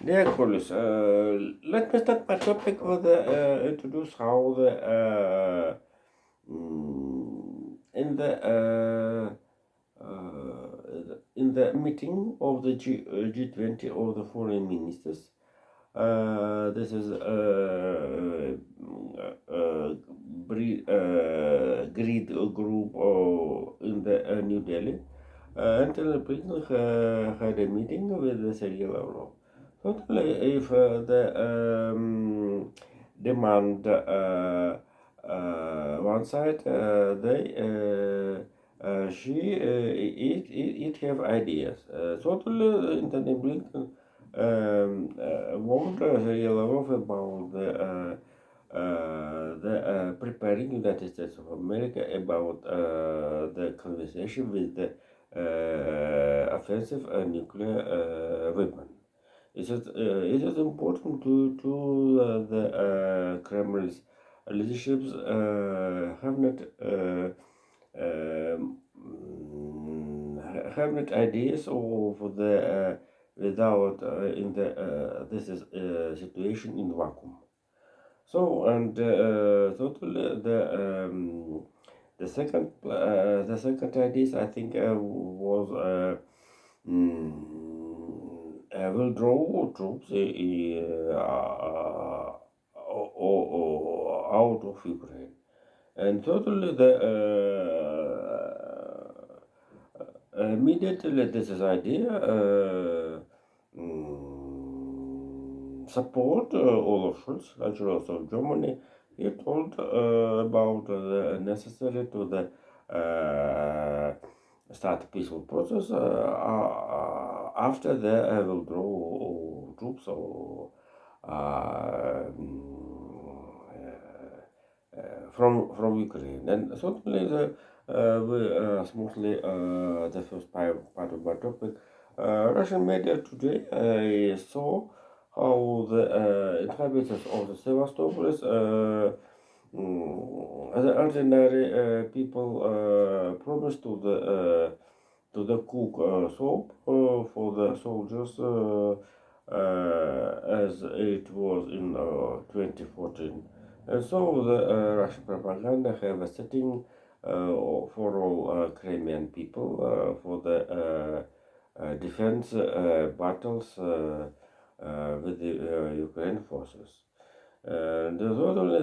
Dear colleagues, let me start my topic with introduce how the in the in the meeting of the G20 of the foreign ministers. This is great group in the New Delhi. Until the president had a meeting with Sergei Lavrov. Totally, if the demand one side, they she it have ideas. Totally, Anthony Blinken warned Sergei Lavrov about the preparing United States of America about the conversation with the offensive nuclear weapon. It is important to the Kremlin's leaderships have not um, have not ideas of the without in the this is situation in vacuum. So and totally the second idea I think was withdraw troops out of Ukraine. And totally the immediately this is idea support Olaf Scholz, Chancellor of Germany. He told about the necessary to the start peaceful process after the withdrawal troops or from Ukraine. And certainly smoothly the first part of my topic. Russian media today I saw how the inhabitants of the Sevastopol the ordinary people promised to the cook soap for the soldiers as it was in 2014. And so the Russian propaganda have a setting for all Crimean people for the defense battles with the Ukraine forces. And not only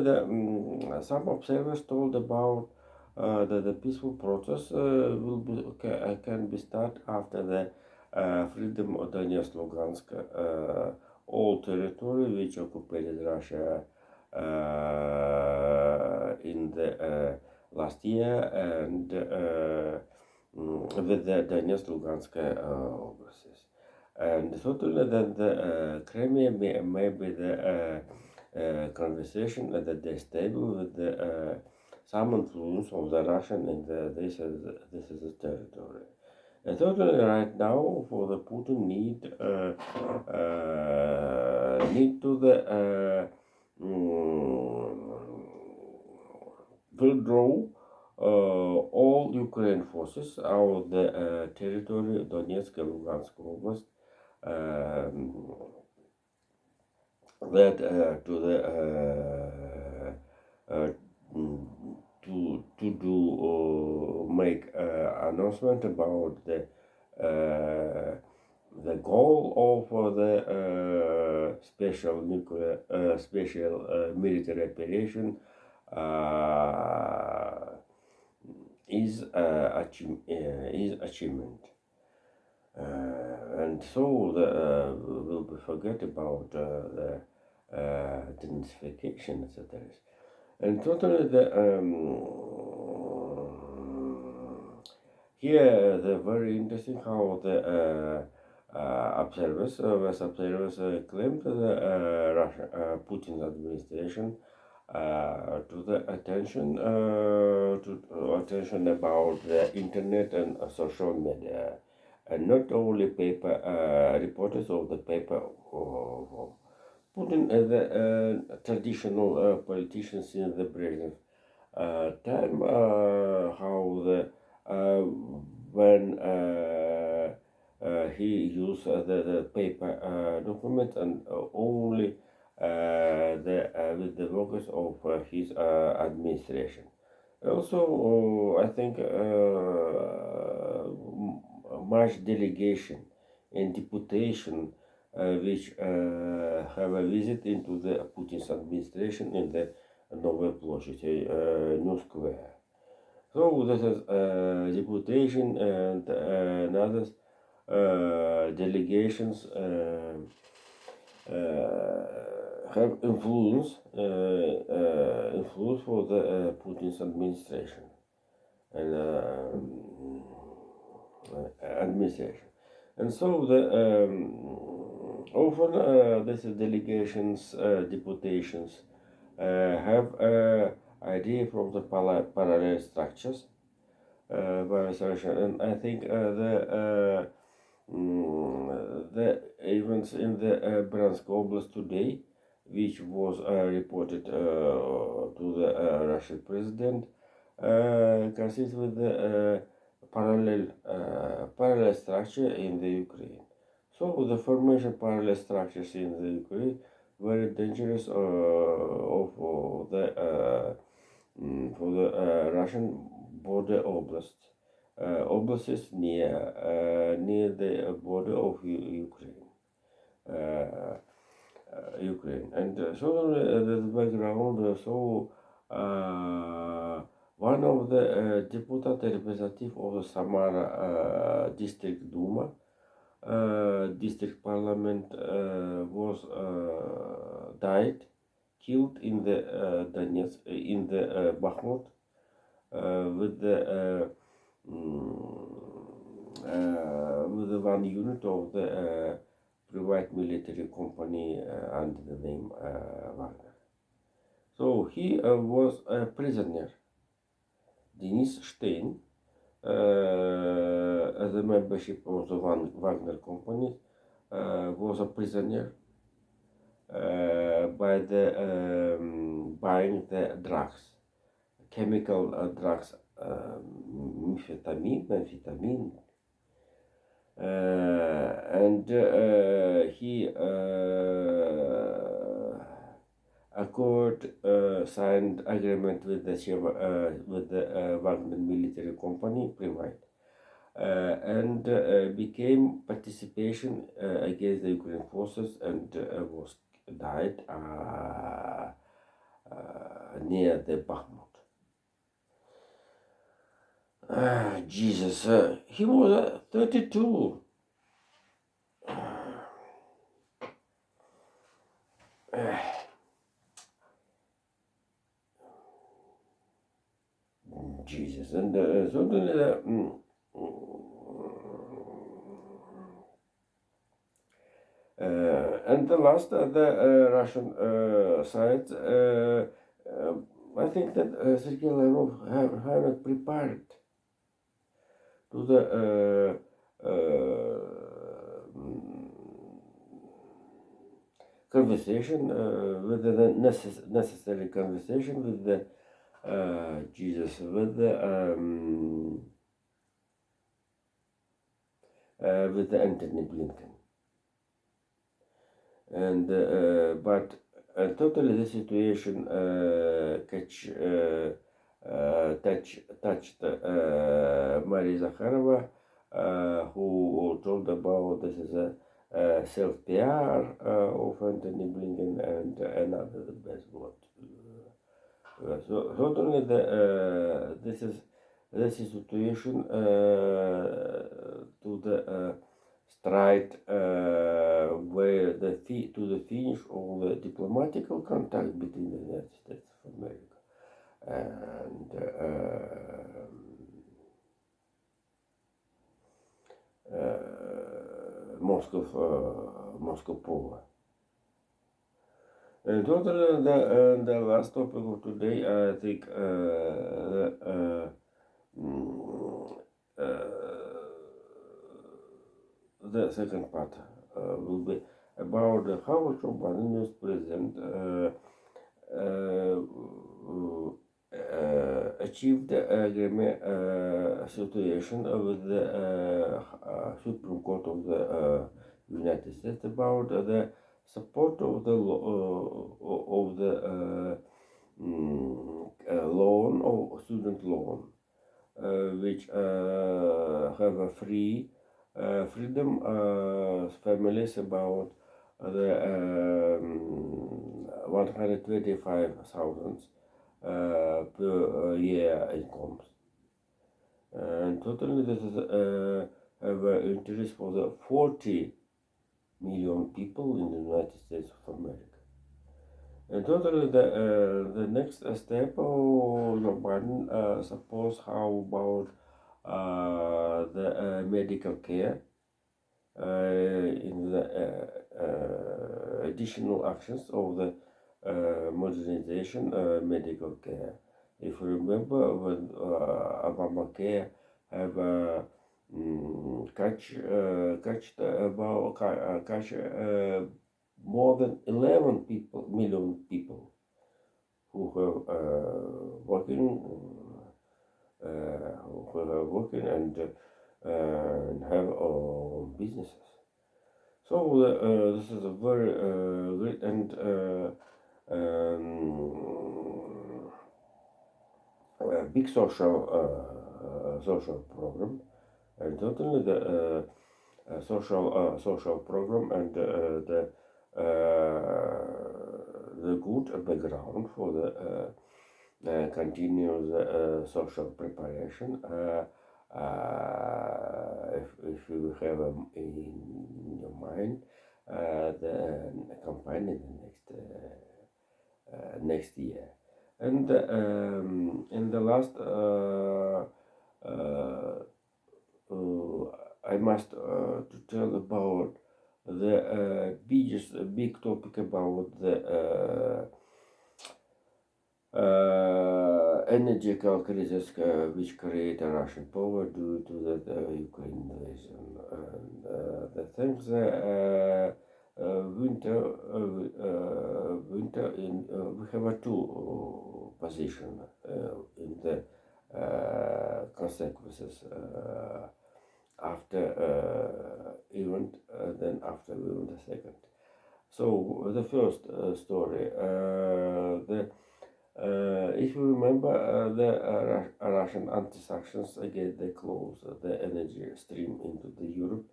some observers told about that the peaceful process can be started after the freedom of Donetsk, Lugansk, all territory which occupied Russia in the last year and with the Donetsk, Lugansk oblasts. And certainly that the Crimea may be the conversation that they stable with the some influence of the Russian in this is the territory. And totally right now for the Putin need to the withdraw all Ukraine forces out of the territory Donetsk and Lugansk Oblast that to the to do make announcement about the goal of the special military operation is achievement. And so we'll forget about the densification, etc. And totally here the very interesting how the observers, West observers claimed the Russia, Putin administration to the attention about the internet and social media, and not only paper reporters of the paper. Putin, the traditional politicians in the Brezhnev time, how the when he used the paper documents and only with the workers of his administration. Also, I think much delegation and deputation which have a visit into the Putin's administration in the Novaya Ploshchad, New Square. So this is deputation and others delegations have influence for the Putin's administration and administration. And so the often these delegations, deputations have idea from the parallel structures, and I think the events in the Bryansk Oblast today, which was reported to the Russian president, consists with the parallel structure in the Ukraine. So the formation parallel structures in the Ukraine very dangerous of the for the Russian border oblasts. Oblast is near the border of Ukraine. Ukraine, and so the background. One of the deputy representative of the Samara district Duma, district parliament, was died, killed in the Donetsk, in the Bakhmut, with the one unit of the private military company under the name Wagner. So he was a prisoner. Denis Stein, as a membership of the Wagner company, was a prisoner by the buying the drugs, chemical drugs, amphetamine, and he signed agreement with the Wagner military company, private, and became participation against the Ukrainian forces, and was died near the Bakhmut. Jesus, he was 32. Jesus, and and the last, the Russian side, I think that Sergei Lavrov have not prepared to the conversation, with the necessary conversation with the Jesus, with Anthony Blinken, and but totally the situation touched Maria Zakharova, who told about this is a self PR of Anthony Blinken and another best word. So not only this is the situation to the straight where to the finish of the diplomatical contact between the United States of America and Moscow power. And totally the last topic of today, I think the second part will be about how Joe Biden is present achieved a agreement situation with the Supreme Court of the United States about the support of the loan or student loan, which have a freedom families about the 125,000 per year incomes. And totally this is have interest for the 40 million people in the United States of America. And totally the next step, Joe Biden suppose how about the medical care in the additional actions of the modernization medical care. If you remember when Obamacare have catch more than 11 million people who have working and have businesses. So this is a very great and big social program, and totally the social program and the good background for the continuous social preparation. If you have in your mind the campaign in the next year, and in the last I must to tell about the big topic about the energy crisis which create a Russian power due to the Ukraine invasion. And the things winter in we have a two position in the consequences after event, then after event the second. So the first story, if you remember, the Russian anti-sanctions against the close the energy stream into the Europe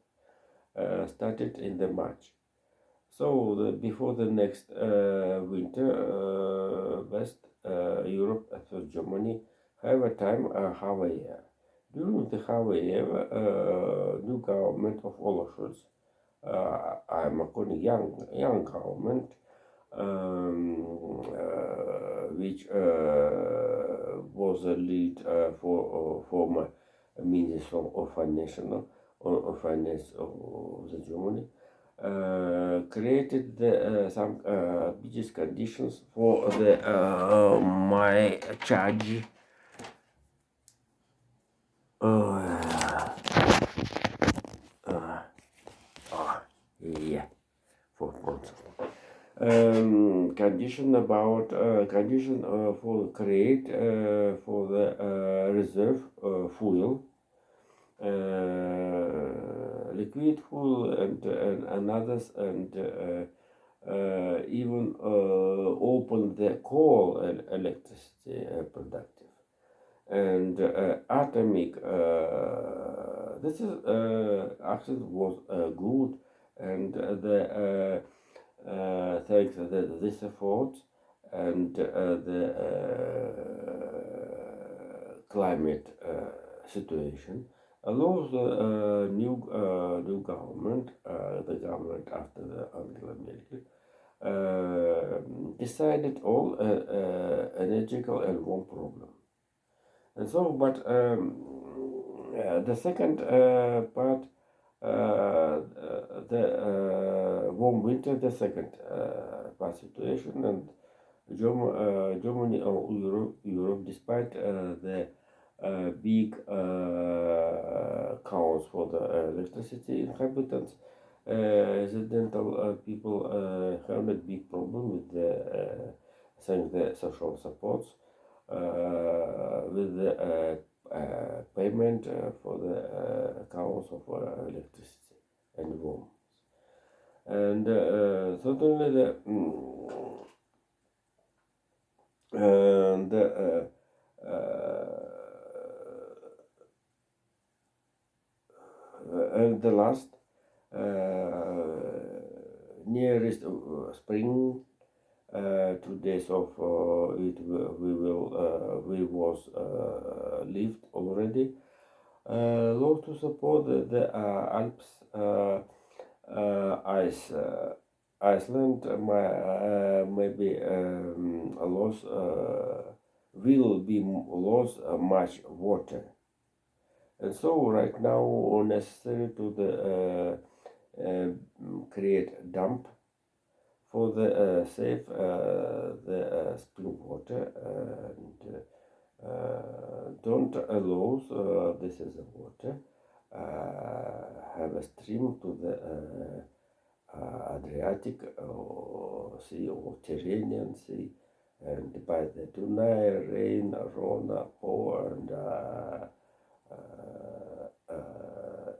started in the March. So before the next winter, West Europe, as well as Germany, have a time half a year. During the half a year, new government of Olaf Scholz, I'm according young government, which was a lead for former Minister of Finance of the Germany, created some business conditions for the my charge. Yeah, for condition about condition for create for the reserve fuel, liquid fuel and others, and even open the coal electricity productive and atomic. This is actually was good, and the thanks to this effort and the climate situation allows the new government, the government after the Angela Merkel, decided all energetical and one problem. And so, but the second part, the warm winter, the second part situation, and Germany or Europe, despite the big counts for the electricity inhabitants, residential people have a big problem with the social supports. with the payment for the accounts of electricity and warmth. And certainly the and the last nearest spring 2 days of it we was lived already. Law to support the Alps ice Iceland maybe lost will be lost much water, and so right now necessary to the create dump for the save the spring water, and don't allow this is the water have a stream to the Adriatic Sea or Tyrrhenian Sea, and by the Dunay, Rhine, Rhone, Po, and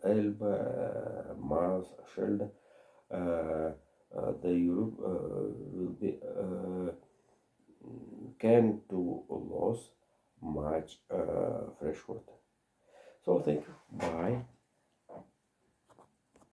Elbe, Maas, Schelde, the Europe will be can to lose much fresh water. So thank you. Bye.